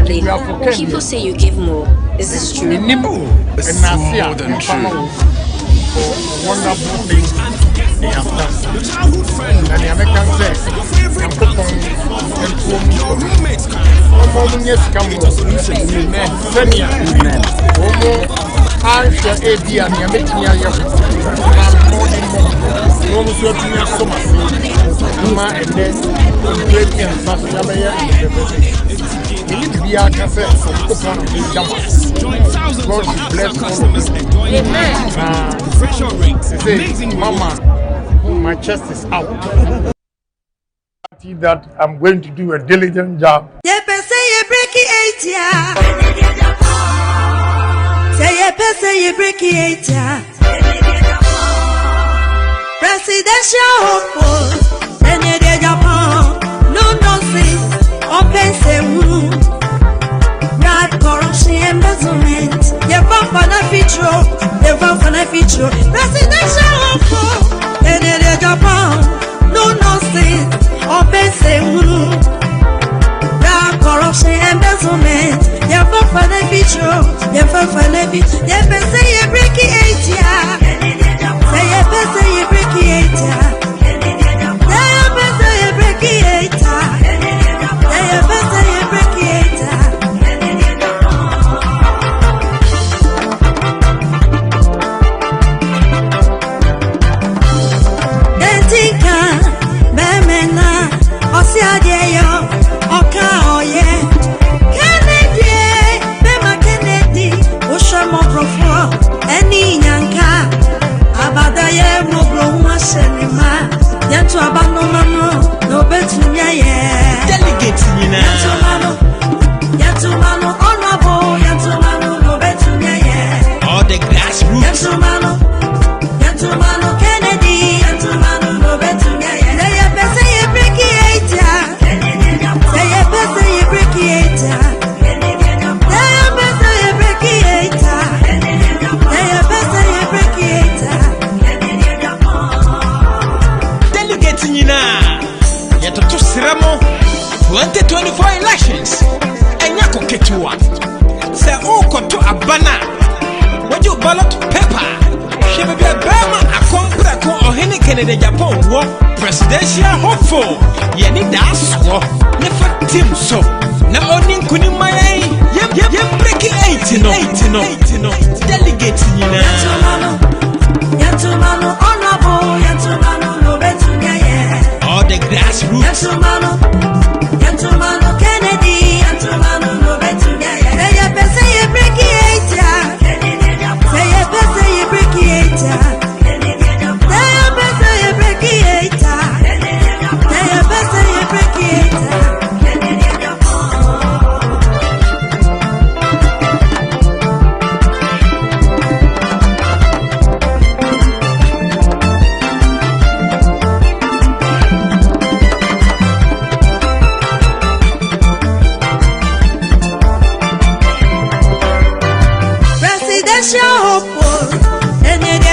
Darling, people say you give more. Is this true? It's more than true. Wonderful things they have done. And the American says, Mama, my chest is out. That I'm going to do a diligent job. Say you break it, yeah. Say you break it, yeah. Presidential hopeful, and you did Agyapong. No nonsense, open say woo. Bribe, corruption, embezzlement. You vote for the future, you vote for the future. Presidential hopeful, and you did Agyapong. No nonsense, open say woo. Bribe, corruption, embezzlement. You vote for the future, you vote for the future. You say you break it, yeah. Say you break it, yeah. Say you break it, yeah. Say you break it, yeah. Dentika, memena, osiadeyo, oka oye. Kennedy, bema Kennedy, ushomo profo, eni nyanka. Abadaye mobro masenima yantu abano mano no betunya ye delegate nyina yantu mano honorable yantu mano no betunya ye all the grassroots yantu mano Kennedy yantu mano no betunya ye say you best say you break it ya say you best say you break it ya say you best say you break it ya say you best say you break it ya nyina yatoto siramo 2024 elections enya koketua se ukoto abana wojo ballot paper shebe bia bama akompra ko ohene Kennedy Agyapong wo presidential hopeful yeni daswo ne fatim so na oni nkuni mayen ye break 8 no delegate nyina yantu mano honorable yantu mano no betunya ye all the grassroots yantu mano Kennedy yantu mano no betunya ye say you best say you break it ya say you best say you break it ya say you best say you break it ya say you best say you break it ya presidential hopeful, Kennedy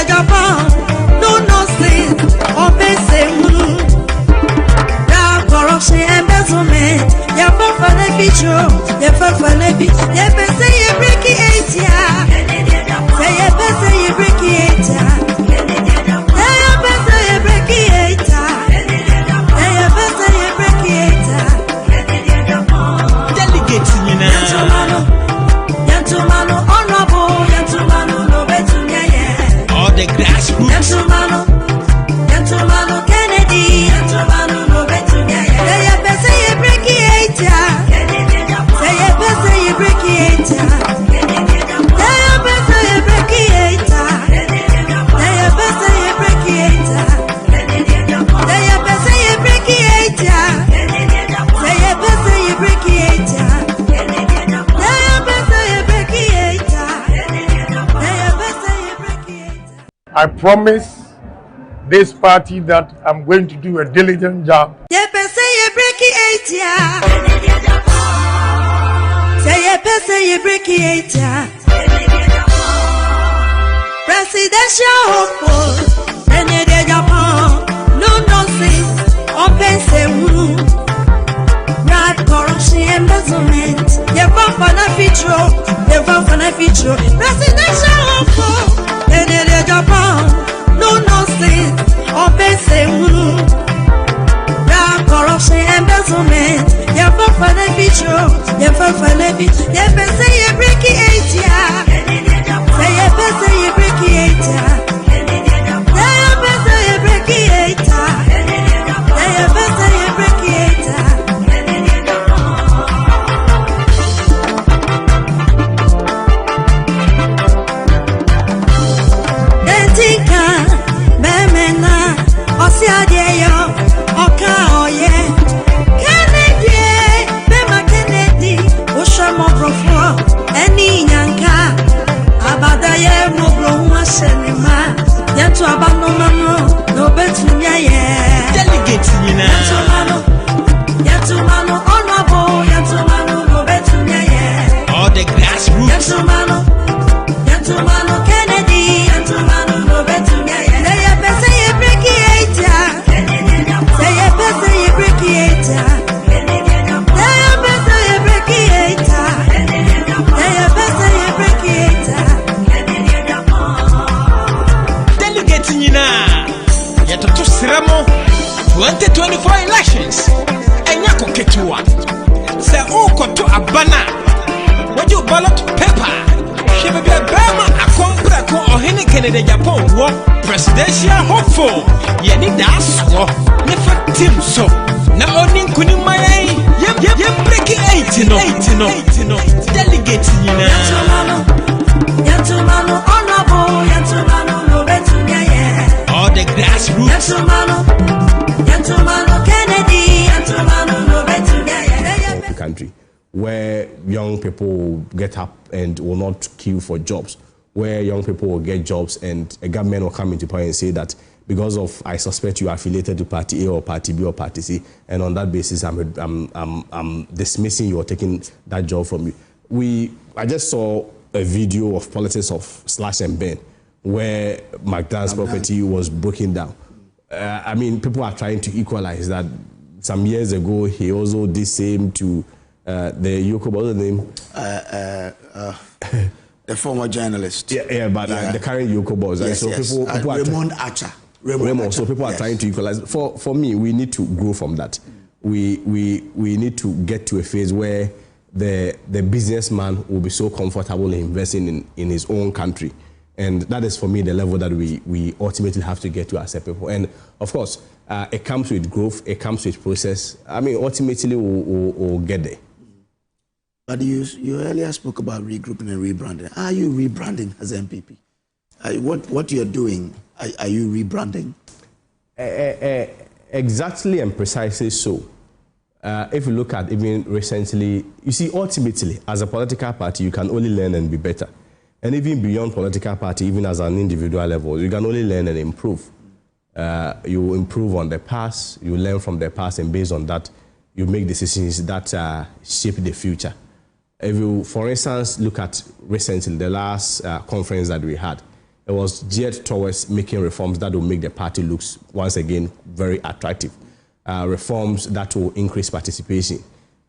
Agyapong, no nonsense, open say woo. Bribe, corruption, embezzlement, you vote for the future, you vote for the future. You best say you break it, yeah. Say you best say you break it, yeah. Say you best say you break it, yeah. Say you best say you break it, yeah. delegate nyina yantu mano honorable yantu mano no betunya ye all the grassroots yantu mano Kennedy yantu mano no betunya ye say you best say you break it ya say you best say you break it ya say you best say you break it ya say you best say you break it ya say you best say you break it ya say you best say you break it ya. I promise this party that I'm going to do a diligent job. Say you break it, yeah. Say you break it, yeah. Presidential hopeful, any day Japan, no nonsense, open say woo. Right corruption embezzlement, you vote for the future, you vote for the future. Presidential hopeful, any day Japan, no nonsense, open say woo. Right corruption embezzlement, you vote for the future, you vote for the future. You better say you break it, yeah. Say you better say you break it, yeah. Say you better say you break it, yeah. Say you better say you break it, yeah. Dentika, memena, osiadeyo, oka oye. Kennedy, mema Kennedy, ushomo profo, eni nyanka. Abadaye mobro wasenema, yantu abanomano, no betu nyaye. Delegate nyina. Yantu mano, honorable, yantu mano, no betu nyaye. All the grassroots. Yantu mano, Kennedy, yantu mano, no betu nyaye. Say you better say you break it, yeah. Say you better say you break it, yeah. Say you better say you break it, yeah. Say you better say you break it, yeah. Delegate nyina. Yatoto siramo 2024 elections. Enya koketua. Se ukoto abana. Wadi ballot paper. Shebe bia bema akompra ko ohene Kennedy Agyapong wo presidential hopeful. Ye ni daswo. Ne fatim so. Na oni nkuni maye. Ye break 8 no. Delegate nyina. Yantu mano, honorable, yantu mano, no betu nyaye. All the grassroots. Yantu mano, Kennedy, yantu mano, no betu nyaye. Country where young people will get up and will not queue for jobs, where young people will get jobs and a government will come into power and say that because of I suspect you are affiliated to party A or party B or party C, and on that basis I'm dismissing you or taking that job from you. I just saw a video of politics of slash and burn where McDonald's property was broken down. I mean, people are trying to equalize that. Some years ago, he also did same to the Yoko, what's the name? The former journalist. Yeah, but the current Yoko boss. Yes, so yes. people are Raymond Archer. So people are trying to equalize. For me, we need to grow from that. We need to get to a phase where the businessman will be so comfortable in investing in his own country. And that is, for me, the level that we ultimately have to get to as a people. And, of course, it comes with growth, it comes with process. I mean, ultimately, we'll get there. But you earlier spoke about regrouping and rebranding. Are you rebranding as NPP? What you're doing, are you rebranding? Exactly and precisely so. If you look at even recently, you see, ultimately, as a political party, you can only learn and be better. And even beyond political party, even as an individual level, you can only learn and improve. You improve on the past, you learn from the past, and based on that, you make decisions that shape the future. If you, for instance, look at recently, the last conference that we had, it was geared towards making reforms that will make the party look, once again, very attractive. Reforms that will increase participation.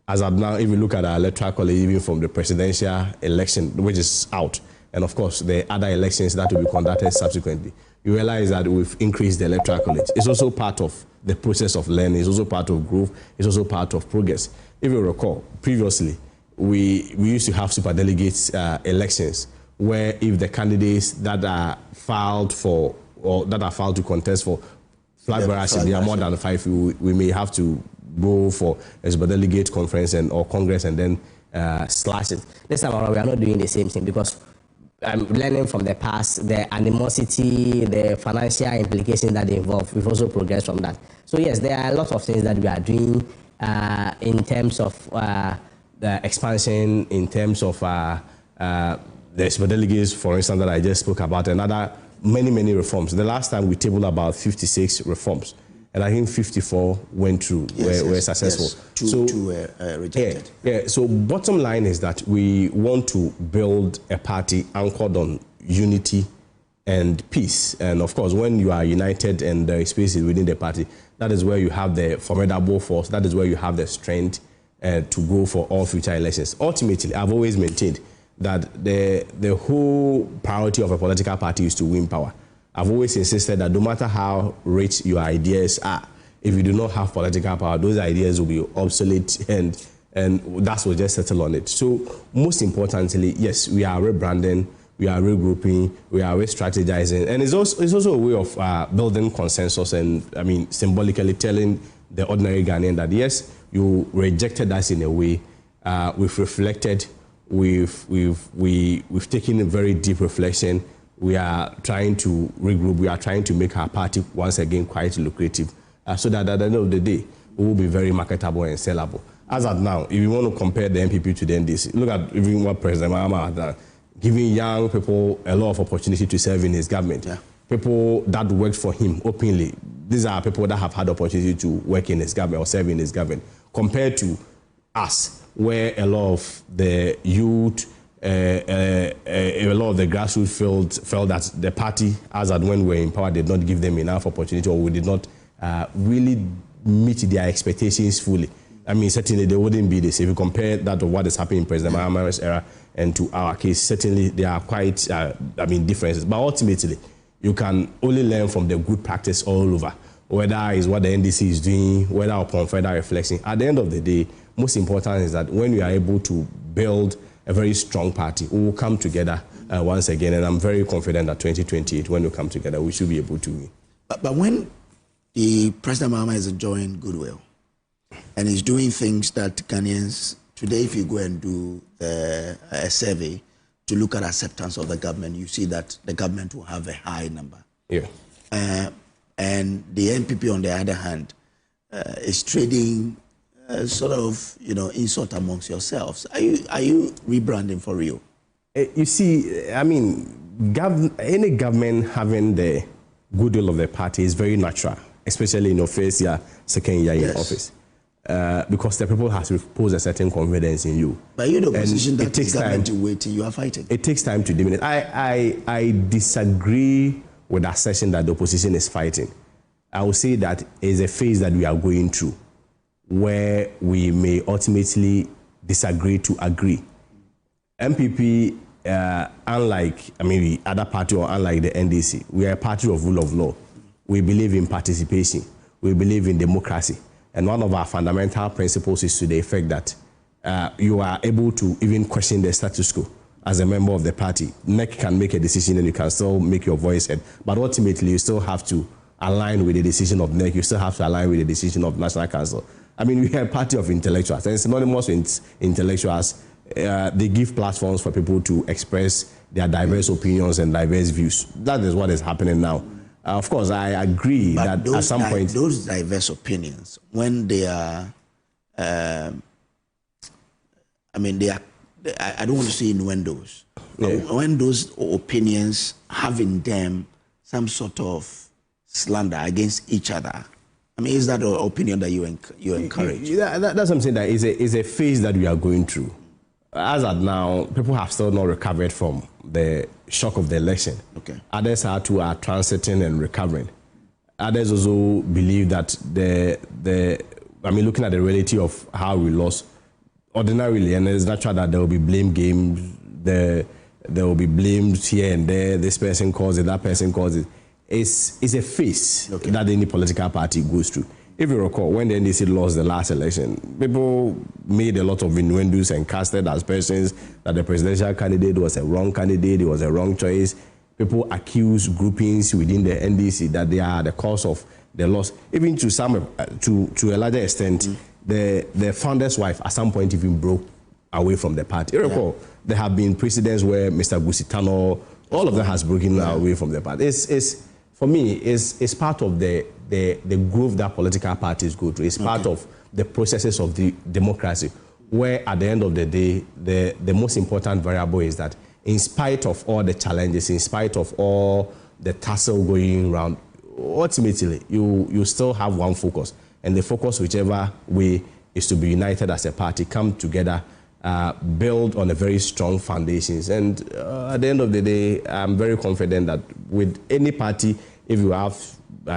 As of now, if you look at our electoral college, even from the presidential election, which is out, and of course, the other elections that will be conducted subsequently, you realize that we've increased the electoral college. It's also part of the process of learning. It's also part of growth. It's also part of progress. If you recall, previously, we used to have superdelegates elections where if the candidates that are filed for or that are filed to contest for flag bearership, there are more than 5, we may have to go for a superdelegate conference or congress and then slash it. This time around, we are not doing the same thing because I'm learning from the past, the animosity, the financial implications that they involve. We've also progressed from that. So yes, there are a lot of things that we are doing in terms of the expansion, in terms of the superdelegates, for instance, that I just spoke about, and other many reforms. The last time we tabled about 56 reforms, and I think 54 went through, were successful. Yes. Two were rejected. Yeah, so bottom line is that we want to build a party anchored on unity, and peace. And of course, when you are united and there is peace within the party, that is where you have the formidable force. That is where you have the strength to go for all future elections. Ultimately, I've always maintained that the whole priority of a political party is to win power. I've always insisted that no matter how rich your ideas are, if you do not have political power, those ideas will be obsolete, and that will just settle on it. So most importantly, yes, we are rebranding, we are regrouping, we are re-strategizing, and it's also a way of building consensus and, I mean, symbolically telling the ordinary Ghanaian that yes, you rejected us in a way. We've reflected, we've taken a very deep reflection. We are trying to regroup. We are trying to make our party once again quite lucrative, so that at the end of the day, we will be very marketable and sellable. As at now, if you want to compare the NPP to the NDC, look at even what President Mahama has done, giving young people a lot of opportunity to serve in his government. Yeah. People that worked for him openly, these are people that have had opportunity to work in his government or serve in his government, compared to us, where a lot of the youth, a lot of the grassroots felt that the party, as and when we were in power, did not give them enough opportunity, or we did not really meet their expectations fully. I mean, certainly they wouldn't be this. If you compare that to what is happening in President Mahama's era and to our case, certainly there are quite, differences. But ultimately, you can only learn from the good practice all over, whether it's what the NDC is doing, whether upon further reflection. At the end of the day, most important is that when we are able to build a very strong party, we will come together once again, and I'm very confident that 2028, when we come together, we should be able to win. But when the President Mahama is enjoying goodwill and is doing things that Ghanaians, today if you go and do a survey to look at acceptance of the government, you see that the government will have a high number. Yeah. And the NPP, on the other hand, is trading sort of, insult amongst yourselves. Are you rebranding for real? You see, I mean, any government having the goodwill of the party is very natural, especially in your first year, second year in office. Because the people have reposed a certain confidence in you. But you're in a position that the government is waiting, you are fighting. It takes time to diminish. I disagree with the assertion that the opposition is fighting. I would say that is a phase that we are going through, where we may ultimately disagree to agree. NPP, unlike the other party or unlike the NDC, we are a party of rule of law. We believe in participation. We believe in democracy. And one of our fundamental principles is to the effect that you are able to even question the status quo as a member of the party. NEC can make a decision and you can still make your voice heard. But ultimately, you still have to align with the decision of NEC. You still have to align with the decision of National Council. I mean, we are a party of intellectuals. And synonymous with intellectuals, they give platforms for people to express their diverse opinions and diverse views. That is what is happening now. Of course, I agree that at some point... Those diverse opinions, when they are... I don't want to say innuendos. Yeah. When those opinions have in them some sort of slander against each other, I mean, is that an opinion that you encourage? That's something that is a phase that we are going through. As at now, people have still not recovered from the shock of the election. Okay. Others are transiting and recovering. Others also believe that looking at the reality of how we lost, ordinarily, and it's natural that there will be blame games, there will be blames here and there, this person caused it, that person caused it. It's a phase that any political party goes through. If you recall, when the NDC lost the last election, people made a lot of innuendos and casted aspersions that the presidential candidate was a wrong candidate, it was a wrong choice. People accused groupings within the NDC that they are the cause of the loss. Even to a larger extent, the founder's wife at some point even broke away from the party. You recall, there have been precedents where Mr. Gusitano, all of them has broken away from the party. For me, it's part of the growth that political parties go through. It's part of the processes of the democracy, where at the end of the day, the most important variable is that in spite of all the challenges, in spite of all the tussle going around, ultimately, you still have one focus. And the focus, whichever way, is to be united as a party, come together build on a very strong foundations. And at the end of the day, I'm very confident that with any party, if you have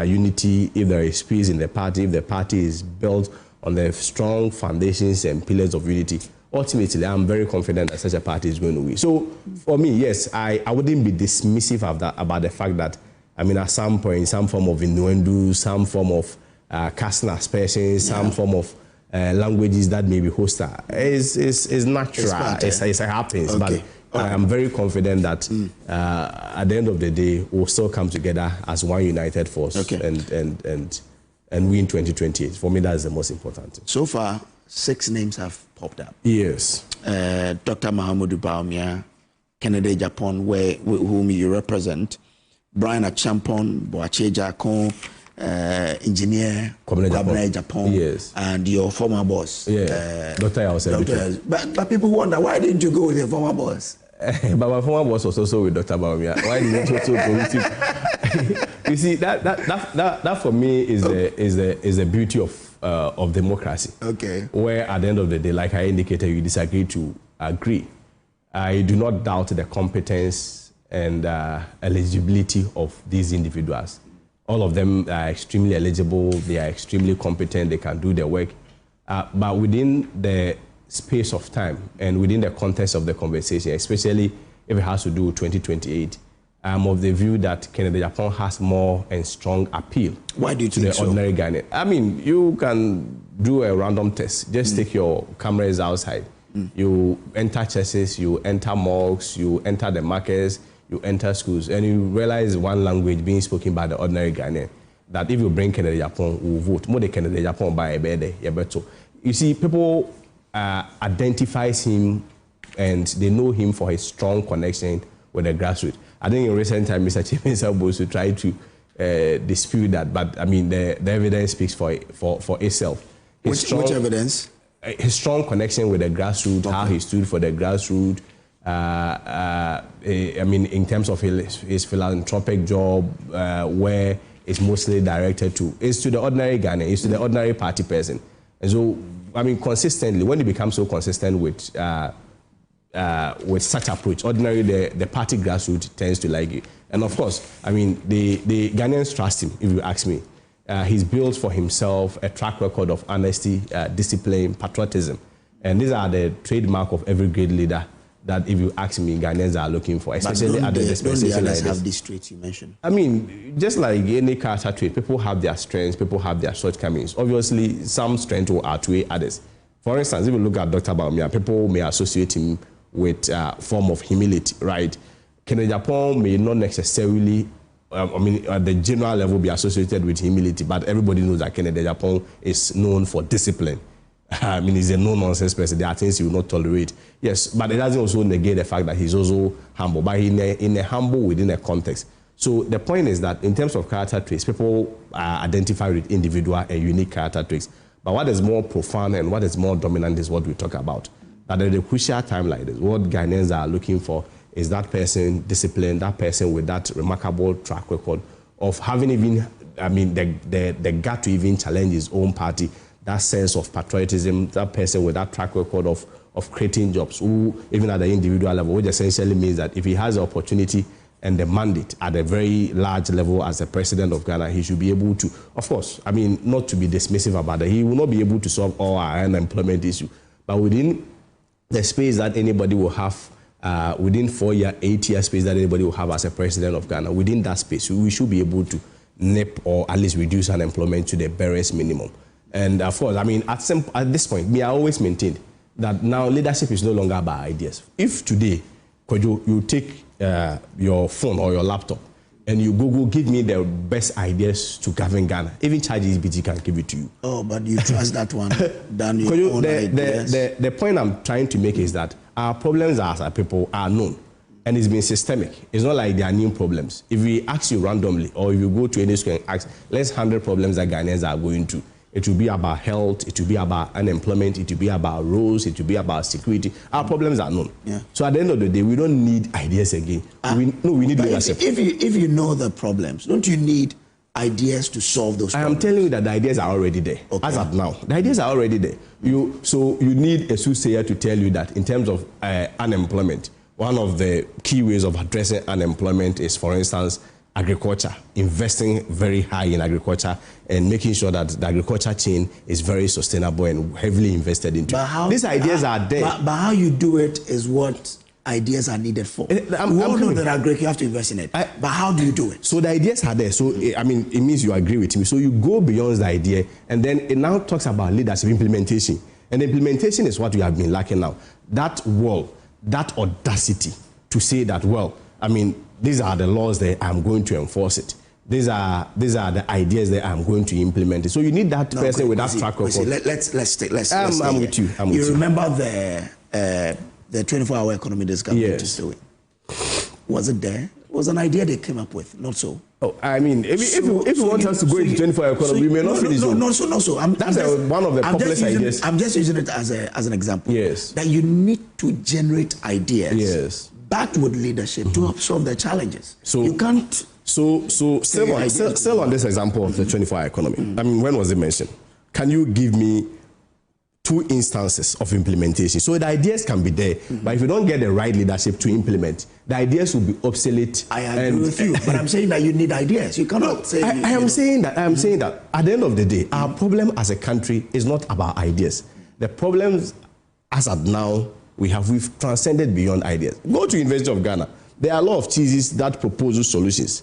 unity, if there is peace in the party, if the party is built on the strong foundations and pillars of unity, ultimately, I'm very confident that such a party is going to win. So for me, yes, I wouldn't be dismissive of that, about the fact that, I mean, at some point, some form of innuendo, some form of casting aspersions, some form of languages that may be hostile is natural. It happens. Okay. But I am very confident that at the end of the day, we'll still come together as one united force and win 2028. For me, that is the most important thing. So far, 6 names have popped up. Yes. Dr. Mahamudu Bawumia, Kennedy Agyapong, whom you represent, Brian Agyapong, Boakye Agyapong, engineer Kwasi Kwarteng, yes, and your former boss, Dr. But people wonder, why didn't you go with your former boss? But my former boss was also with Dr. Bawumia. Why didn't you also go with him? You see, that for me is the beauty of democracy. Okay. Where at the end of the day, like I indicated, you disagree to agree. I do not doubt the competence and eligibility of these individuals. All of them are extremely eligible, they are extremely competent, they can do their work. But within the space of time and within the context of the conversation, especially if it has to do with 2028, I'm of the view that Kennedy Agyapong has more and strong appeal. Why do you to think the ordinary Ghanaian? I mean, you can do a random test. Just take your cameras outside. You enter churches, you enter mosques, you enter the markets, you enter schools, and you realize one language being spoken by the ordinary Ghanaian, that if you bring Kennedy Agyapong, will vote. More than Kennedy Agyapong by a better. You see, people identifies him and they know him for his strong connection with the grassroots. I think in recent time, Mr. Chimensa tried to dispute that, but I mean, the evidence speaks for itself. Which evidence? His strong connection with the grassroots, how he stood for the grassroots. I mean, in terms of his philanthropic job, where it's mostly directed to, is to the ordinary Ghanaian, is to the ordinary party person. And so, I mean, consistently, when you become so consistent with such approach, ordinarily the party grassroots tends to like it. And of course, I mean, the Ghanaians trust him, if you ask me. He's built for himself a track record of honesty, discipline, patriotism. And these are the trademark of every great leader that, if you ask me, Ghanaians are looking for, especially at the dispensation like this. Have these traits you mentioned? I mean, just like any character trait, people have their strengths, people have their shortcomings. Obviously, some strengths will outweigh others. For instance, if you look at Dr. Bawumia, people may associate him with a form of humility, right? Kennedy Agyapong may not necessarily, I mean, at the general level be associated with humility, but everybody knows that Kennedy Agyapong is known for discipline. I mean, he's a no-nonsense person. There are things he will not tolerate. Yes, but it doesn't also negate the fact that he's also humble, but in a humble within a context. So the point is that in terms of character traits, people identify with individual and unique character traits. But what is more profound and what is more dominant is what we talk about. That at a crucial time like this, what Ghanaians are looking for is that person disciplined, that person with that remarkable track record of having even, I mean, the gut to even challenge his own party, that sense of patriotism, that person with that track record of creating jobs, who even at the individual level, which essentially means that if he has the opportunity and the mandate at a very large level as the president of Ghana, he should be able to, of course, I mean, not to be dismissive about it, he will not be able to solve all our unemployment issue, but within the space that anybody will have, within 4-year, 8-year space that anybody will have as a president of Ghana, within that space, we should be able to nip or at least reduce unemployment to the barest minimum. And of course, I mean, at this point, I always maintained that now leadership is no longer about ideas. If today, you take your phone or your laptop and you Google, give me the best ideas to govern Ghana, even ChatGPT can give it to you. Oh, but you trust that one than your own ideas? The point I'm trying to make is that our problems as a people are known. And it's been systemic. It's not like they are new problems. If we ask you randomly, or if you go to any school and ask, let's 100 problems that Ghanaians are going through. It will be about health, it will be about unemployment, it will be about roads, it will be about security. Our problems are known. Yeah. So at the end of the day, we don't need ideas again. We need leadership. If you know the problems, don't you need ideas to solve those problems? I am telling you that the ideas are already there. Okay. As of now, the ideas are already there. So you need a soothsayer to tell you that in terms of unemployment, one of the key ways of addressing unemployment is, for instance, agriculture, investing very high in agriculture and making sure that the agriculture chain is very sustainable and heavily invested into. These ideas are there. But how you do it is what ideas are needed for. We all know that you have to invest in it. But how do you do it? So the ideas are there. So I mean, it means you agree with me. So you go beyond the idea, and then it now talks about leadership implementation. And implementation is what we have been lacking now. That wall, that audacity to say that, well, I mean, these are the laws that I'm going to enforce it. These are the ideas that I'm going to implement it. So you need that person with that track record. I'm with you. You remember the 24-hour economy this government is doing? Was it there? It was an idea they came up with, not so. Oh, I mean, if you want us to go into 24-hour economy, we may not finish. No. That's one of the populist ideas. I'm just using it as an example. Yes. That you need to generate ideas. Yes. Backed with leadership to solve their challenges. So you can't. So still on this example of the 24-hour economy. I mean, when was it mentioned? Can you give me 2 instances of implementation? So the ideas can be there, but if you don't get the right leadership to implement, the ideas will be obsolete. I agree with you, but I'm saying that you need ideas. You cannot say. I am saying that at the end of the day, our problem as a country is not about ideas. The problems as at now we've transcended beyond ideas. Go to University of Ghana. There are a lot of theses that propose solutions,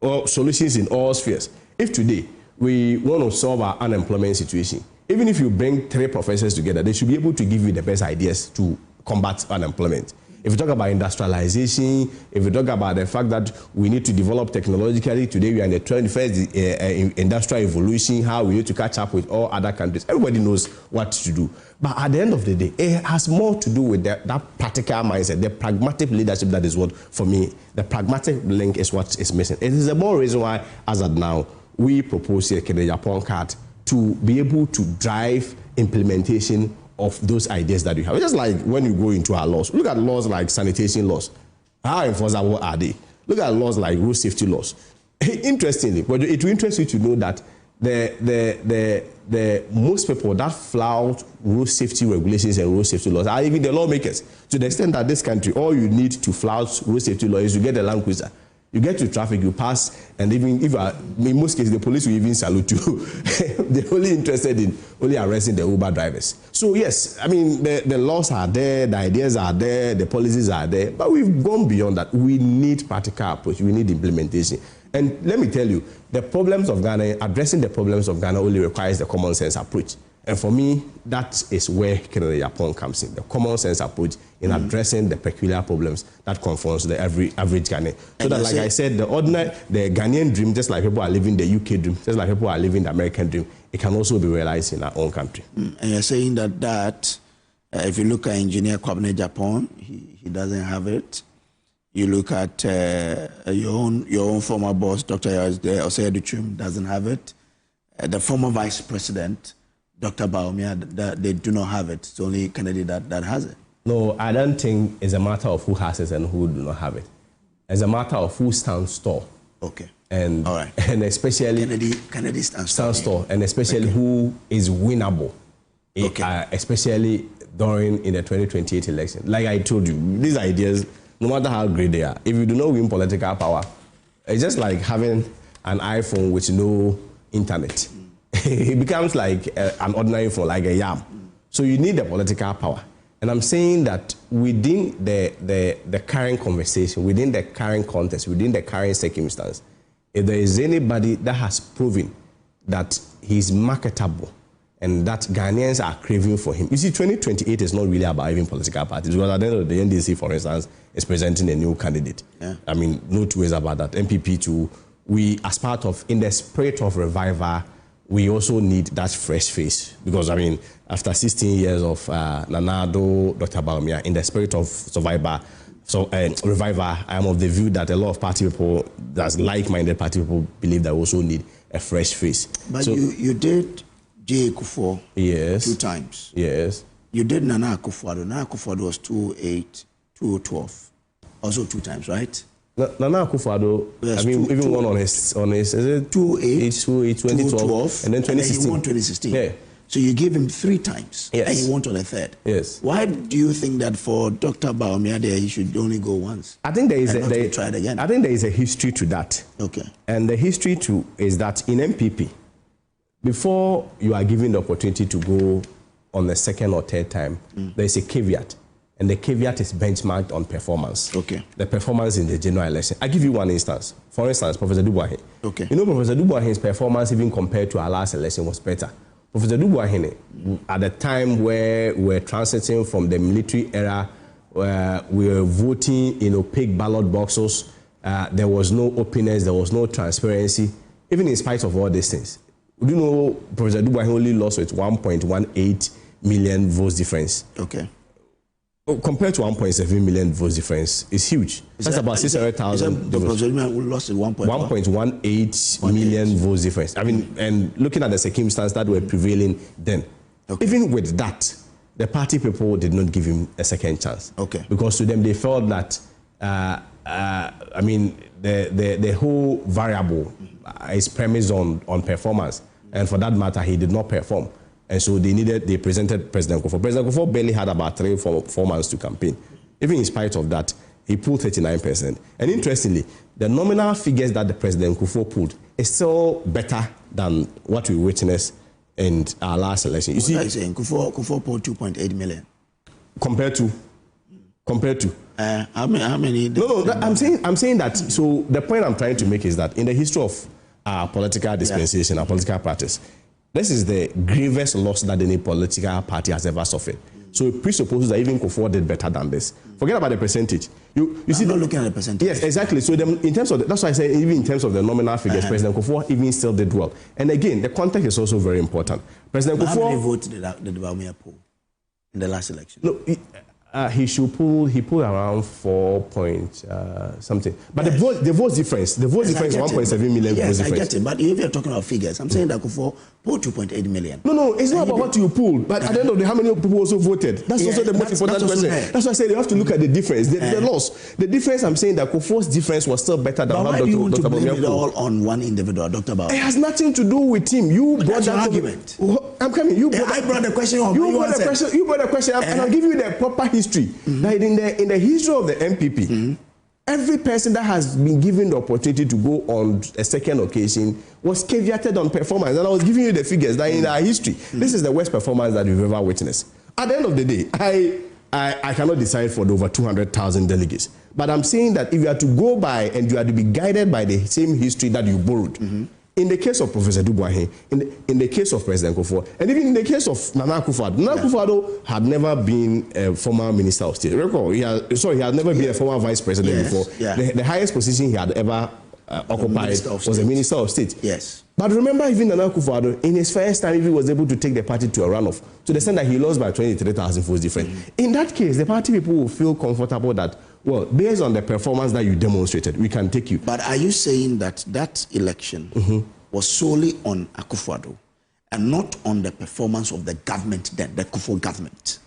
or solutions in all spheres. If today we want to solve our unemployment situation, even if you bring 3 professors together, they should be able to give you the best ideas to combat unemployment. If you talk about industrialization, if you talk about the fact that we need to develop technologically, today we are in the 21st industrial evolution, how we need to catch up with all other countries. Everybody knows what to do. But at the end of the day, it has more to do with that practical mindset, the pragmatic leadership. That is what, for me, the pragmatic link is what is missing. It is the more reason why, as of now, we propose here the Agyapong card to be able to drive implementation of those ideas that you have. It's just like when you go into our laws. Look at laws like sanitation laws. How enforceable are they? Look at laws like road safety laws. Interestingly, but it will interest you to know that the most people that flout road safety regulations and road safety laws are even the lawmakers. To the extent that this country, all you need to flout road safety law is you get a Land Cruiser. You get to traffic, you pass, and even if you are, in most cases, the police will even salute you. They're only interested in only arresting the Uber drivers. So yes, I mean, the laws are there, the ideas are there, the policies are there, but we've gone beyond that. We need practical approach, we need implementation. And let me tell you, the problems of Ghana, addressing the problems of Ghana only requires the common sense approach. And for me, that is where Agyapong comes in, the common sense approach in addressing the peculiar problems that confronts the average Ghanaian. So that, like I said, the Ghanaian dream, just like people are living the UK dream, just like people are living the American dream, it can also be realized in our own country. And you're saying that if you look at Engineer Kwabena Agyapong, he doesn't have it. You look at your own former boss, Dr. Osei Aduchum, doesn't have it. The former Vice President, Dr. Baumia, they do not have it. It's only Kennedy that has it. No, I don't think it's a matter of who has it and who do not have it. It's a matter of who stands tall. Okay. And, all right. And especially Kennedy stands tall. And especially who is winnable. Okay. Especially in the 2028 election. Like I told you, these ideas, no matter how great they are, if you do not win political power, it's just like having an iPhone with no internet. It becomes like an ordinary phone, like a yam. So you need the political power. And I'm saying that within the current conversation, within the current context, within the current circumstance, if there is anybody that has proven that he's marketable and that Ghanaians are craving for him. You see, 2028 is not really about even political parties, because at the end of the day, NDC, for instance, is presenting a new candidate. Yeah. I mean, no two ways about that. NPP too, we, as part of, in the spirit of revival, we also need that fresh face, because I mean, after 16 years of Nanado, Dr. Baumia, in the spirit of revival, I am of the view that a lot of party people, that's like-minded party people, believe that we also need a fresh face. But so, you did J. Kufuor 2 times. Yes. You did Nana Akufo-Addo. Nana Akufo-Addo was 2008, 2012, also 2 times, right? Nana Akufo-Addo, Yes, I mean, even one on his is it 2012, and then 2016. And then he won 2016. Yeah. So you gave him 3 times, Yes. and he won on the 3rd. Yes. Why do you think that for Dr. Bawumia there he should only go once? I think there is try it again. I think there is a history to that. Okay. And the history too is that in MPP, before you are given the opportunity to go on the 2nd or 3rd time, there is a caveat. And the caveat is benchmarked on performance. Okay. The performance in the general election. I give you one instance. For instance, Professor Dubois. Okay. You know, Professor Dubois' performance, even compared to our last election, was better. Professor Dubois, at the time where we were transiting from the military era, where we were voting in opaque ballot boxes, there was no openness, there was no transparency, even in spite of all these things. Do you know Professor Dubois only lost with 1.18 million votes difference? Okay. Compared to 1.7 million votes difference, it's huge. That's about 600,000. The President lost 1.18 million votes difference. I mean, and looking at the circumstances that were prevailing then, even with that, the party people did not give him a second chance. Okay. Because to them, they felt that, I mean, the whole variable is premised on performance. And for that matter, he did not perform. And so they presented President Kufuor. President Kufuor barely had about 3-4 months to campaign. Even in spite of that, he pulled 39%. And interestingly, the nominal figures that the President Kufuor pulled is still better than what we witnessed in our last election. You see, what are you saying? Kufuor pulled 2.8 million. Compared to how many? No, I'm saying that. So the point I'm trying to make is that in the history of our political dispensation, our political practice, this is the gravest loss that any political party has ever suffered. So it presupposes that even Kufuor did better than this. Forget about the percentage. You see, not looking at the percentage. Yes, exactly. So in terms of that's why I say even in terms of the nominal figures, President Kufuor even still did well. And again, the context is also very important. President Kufuor. How many votes did Bawumia pull in the last election? No, he pulled around 4 point something. But yes, the vote difference is 1.7 million votes difference. I get it. But if you're talking about figures, I'm saying that Kufuor pulled 2.8 million. No, it's not about what you pulled. But at the end of the day, how many people also voted? That's also the most important question. That's why I said you have to look at the difference, the loss. The difference, I'm saying that Kufuor's difference was still better than what Dr. Bawumia pulled. Why do you want to blame it all on one individual, Dr. Bawumia? It has nothing to do with him. You brought that argument. I'm coming. I brought the question up. You brought the question up, and I'll give you the proper history. That in the history of the NPP, every person that has been given the opportunity to go on a second occasion was caveated on performance. And I was giving you the figures that in our history, this is the worst performance that we've ever witnessed. At the end of the day, I cannot decide for the over 200,000 delegates. But I'm saying that if you are to go by and you are to be guided by the same history that you borrowed, in the case of Professor Dubois, in the case of President Kufuor, and even in the case of Nana Akufo-Addo, Nana Akufo-Addo had never been a former minister of state. Recall, he had never been a former vice president before. The highest position he had ever occupied was a minister of state. Yes. But remember, even Nana Akufo-Addo, in his first time, he was able to take the party to a runoff, to the extent that he lost by 23,000 votes different. In that case, the party people will feel comfortable that, well, based on the performance that you demonstrated, we can take you. But are you saying that that election was solely on Akufo-Addo and not on the performance of the government then, the Kufuor government?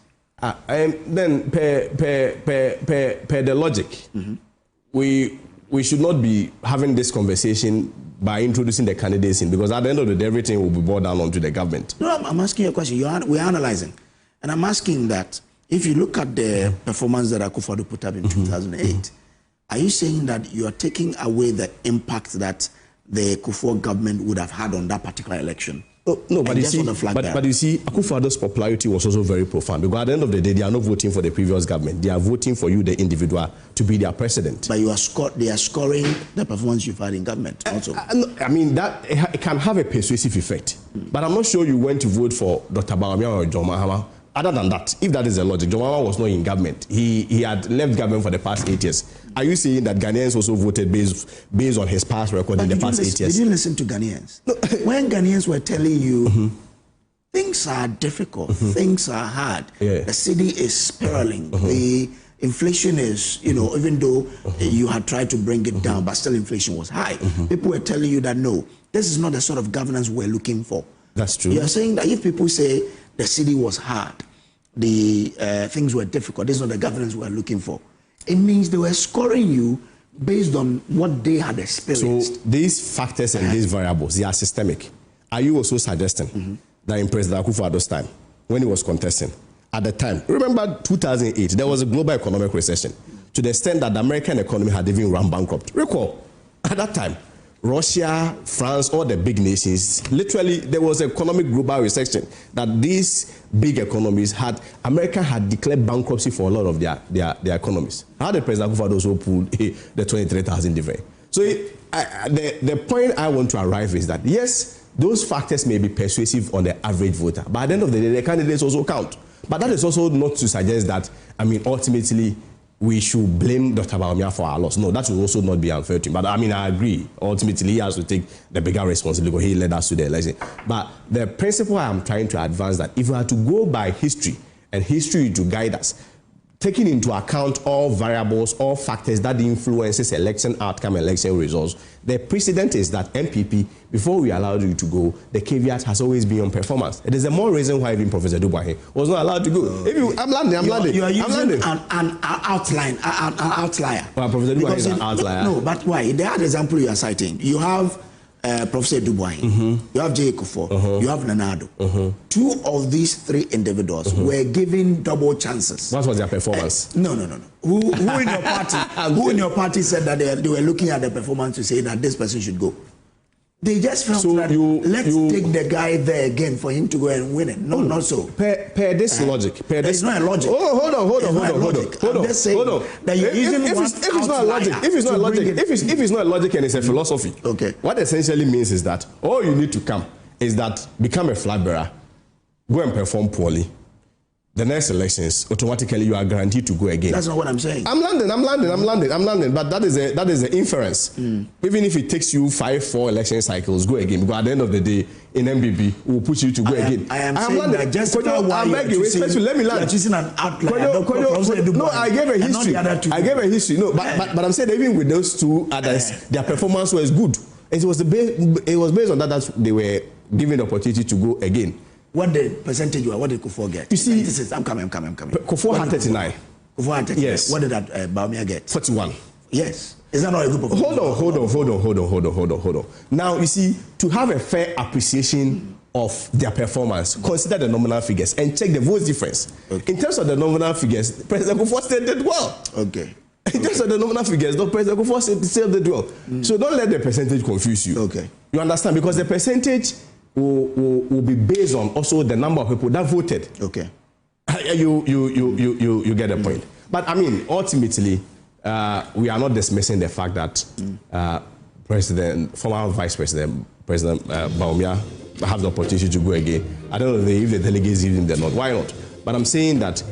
Then, per the logic, we should not be having this conversation by introducing the candidates in, because at the end of the day, everything will be brought down onto the government. No, I'm asking you a question. We're analyzing. And I'm asking that if you look at the performance that Akufo-Addo put up in 2008, are you saying that you are taking away the impact that the Kufuor government would have had on that particular election? No, but you see, Akufo-Addo's popularity was also very profound, because at the end of the day, they are not voting for the previous government. They are voting for you, the individual, to be their president. But they are scoring the performance you've had in government also. I mean, that it can have a persuasive effect. But I'm not sure you went to vote for Dr. Bawumia or John Mahama. Other than that, if that is the logic, John Mahama was not in government. He had left government for the past 8 years. Are you saying that Ghanaians also voted based on his past record in the past 8 years? Did you listen to Ghanaians? No. When Ghanaians were telling you things are difficult, things are hard, the city is spiraling, the inflation is, even though you had tried to bring it down, but still inflation was high. People were telling you that no, this is not the sort of governance we're looking for. That's true. You're saying that if people say the city was hard, the things were difficult, this is not the governance we're looking for, it means they were scoring you based on what they had experienced. So these factors and these variables, they are systemic. Are you also suggesting that in President Akufo-Addo's time, when he was contesting, at the time, remember 2008, there was a global economic recession to the extent that the American economy had even run bankrupt. Recall, at that time, Russia, France, all the big nations, literally there was an economic global recession that these big economies had, America had declared bankruptcy for a lot of their economies. How did President Akufo-Addo also pull the 23,000 different? So the point I want to arrive is that, yes, those factors may be persuasive on the average voter, but at the end of the day, the candidates also count. But that is also not to suggest that, ultimately, we should blame Dr. Bawumia for our loss. No, that will also not be unfair to him. But I agree. Ultimately, he has to take the bigger responsibility because he led us to the election. But the principle I am trying to advance that if we are to go by history and history to guide us, taking into account all variables, all factors that influences election outcome, election results, the precedent is that NPP, before we allowed you to go, the caveat has always been on performance. It is the more reason why even Professor Dubois was not allowed to go. I'm landing. You are using an outlier. Well, Professor Dubois is an outlier. No, but why? The other example you are citing, you have Professor Dubois, you have J. Kufuor, you have Nanado. Two of these three individuals were given double chances. What was their performance? No. Who in your party? Who in your party said that they were looking at the performance to say that this person should go? They just felt that let's take the guy there again for him to go and win it. No, not so. Per this logic. There's no logic. Oh, hold on. I'm just saying that you're using if it's not logic, if it's not logic and it's a philosophy, okay. What essentially means is that all you need to come is that become a flag bearer, go and perform poorly. The next elections, automatically you are guaranteed to go again. That's not what I'm saying. I'm landing. But that is the inference. Even if it takes you 5-4 election cycles, go again. Because at the end of the day, in NPP, we'll push you to go again. I am saying that just why let me land. You're choosing an outlier. No, I gave a history. No, but I'm saying that even with those two others, their performance was good. It was based on that they were given the opportunity to go again. What the percentage were? What did Kufuor get? You see, I'm coming. Kufuor had 39. Kufuor had 39. Yes. What did that Bawumia get? 41. Yes. Is that not a group of people? Hold on. Now, you see, to have a fair appreciation of their performance, consider the nominal figures and check the vote difference. Okay. In terms of the nominal figures, President Kufuor did well. Okay. In terms of the nominal figures, President Kufuor still did well. So don't let the percentage confuse you. Okay. You understand? Because the percentage will be based on also the number of people that voted. Okay. You get the point. But ultimately, we are not dismissing the fact that former Vice President Bawumia have the opportunity to go again. I don't know if the delegates give him the nod. Why not? But I'm saying that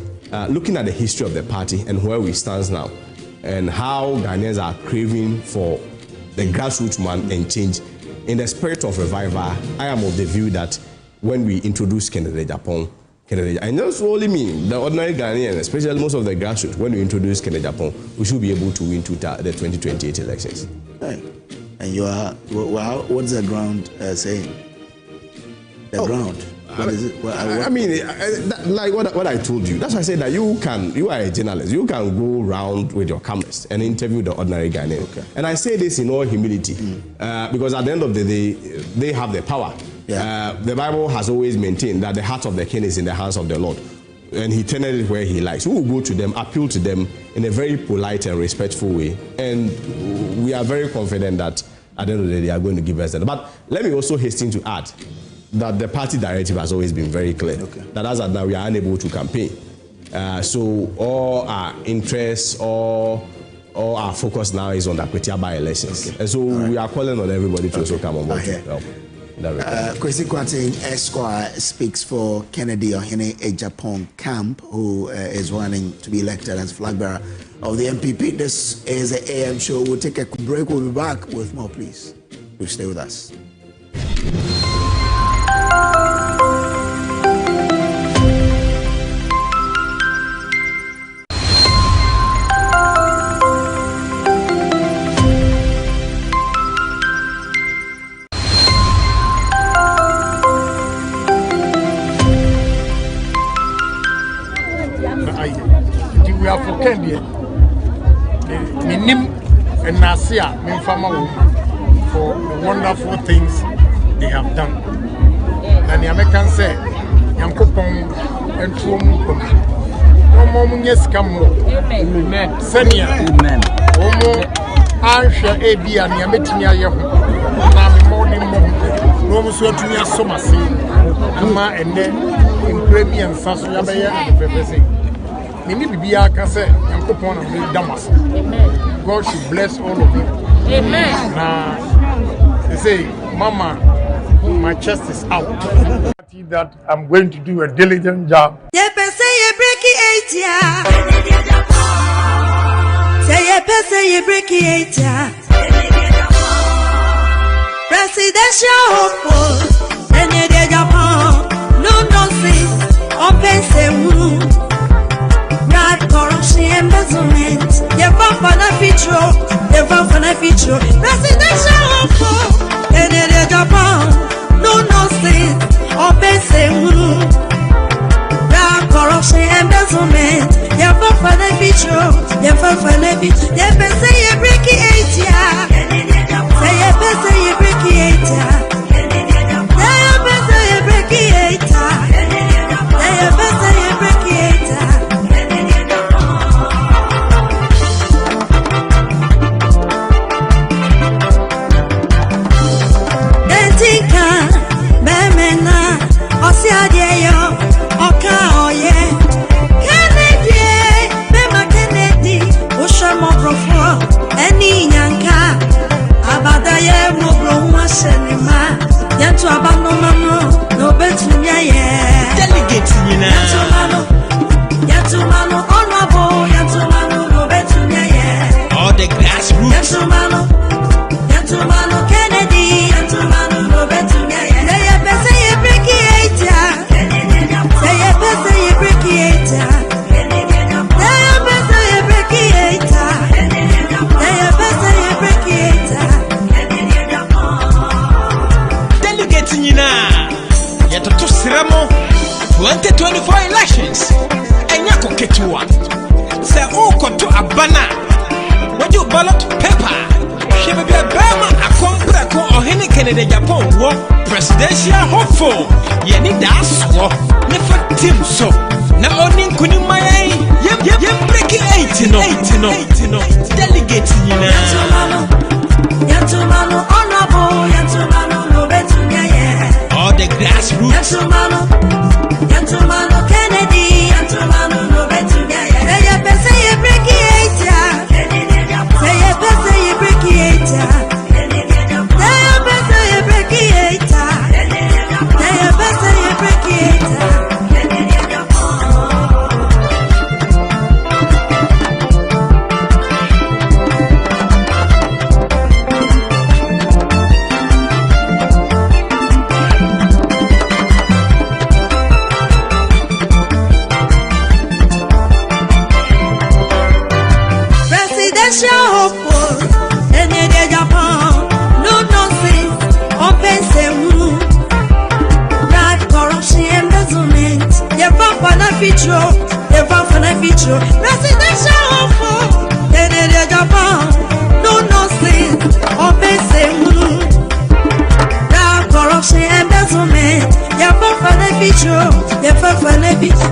looking at the history of the party and where we stand now, and how Ghanaians are craving for the grassroots man and change, in the spirit of revival, I am of the view that when we introduce Agyapong, and that's only me, the ordinary Ghanaian, especially most of the grassroots, when we introduce Agyapong, we should be able to win the 2028 elections. Right. And you are, what's the ground saying? The ground. What is it? Like what I told you. That's why I said that you are a journalist. You can go around with your cameras and interview the ordinary Ghanaian. Okay. And I say this in all humility, because at the end of the day, they have the power. Yeah. The Bible has always maintained that the heart of the king is in the hands of the Lord, and he turned it where he likes. We will go to them, appeal to them in a very polite and respectful way, and we are very confident that at the end of the day, they are going to give us that. But let me also hasten to add that the party directive has always been very clear. Okay. That as of now, we are unable to campaign. So all our interests, all our focus now is on the Akwetia by-elections. Okay. And so we are calling on everybody to also come on board to help. Kwasi Kwarteng Esquire speaks for Kennedy Ohene Agyapong Camp, who is running to be elected as flag bearer of the NPP. This is the AM show. We'll take a break. We'll be back with more, please. Please stay with us. We are for Kenya. Minim and Nasia Minfama for the wonderful things they have done. And the American say, Yankopon and Tuom. No more yes come more. Amen. Senia. Amen. Omo Ansha Ebi and Yametinia Yahu. Nami morning more. No more so to me as so much. Ama and then in Premier and Sasuyabaya and Pepsi. Mimi Bibia can say, Yankopon and Damas. God should bless all of you. Amen. Now, they say, Mama, my chest is out. That I'm going to do a diligent job. Say you break it, yeah. Say you break it, yeah. Presidential hopeful, and you did Agyapong, no nonsense, open say woo. Right corruption embezzlement, you vote for the future, you vote for the future. Presidential hopeful, and you did Agyapong, no nonsense, open say woo. Right corruption embezzlement, you vote for the future, you vote for the future. You say you break it, yeah. Say you break it, yeah. Say you break it, yeah. Say you break it, yeah. Dentika, memena, osiadeyo, oka oye. Kennedy, mema Kennedy, ushamo profo, eni nyanka. Abadaye mobro wasenima, yantu abano mano, no betunya ye. Delegate nyina. Yantu mano, honorable, yantu mano, no betunya ye. All the grassroots. Yantu mano, Kennedy, yantu mano, no betunya ye. Say you break it, yeah. Say you break it, yeah. Say you break it, yeah. Say you break it, yeah. Delegate nyina. Yatoto siramo 2024 elections. Enyako ketua. Se ukoto abana. Waju ballot paper. Shebe bia bema akompra ko ohene Kennedy Agyapong wo presidential hopeful. Yeni daswo. Nefa team so. Na oni nkuni mayan. Yem break 8 no. Delegate nyina. Yantu mano, honorable, yantu mano, no betunya ye. All the grassroots. Yantu mano, Kennedy, yantu mano, no betunya ye. Say you break it, yeah. Say you break it, yeah. Say you break it, yeah. Say you break it, yeah. Presidential hopeful, and you did Agyapong, no nonsense, open say woo. Right corruption embezzlement, you vote for the future, you vote for the future. Presidential hopeful, and you did Agyapong, no nonsense, open say woo. Right corruption embezzlement, you vote for the future, you vote for the future.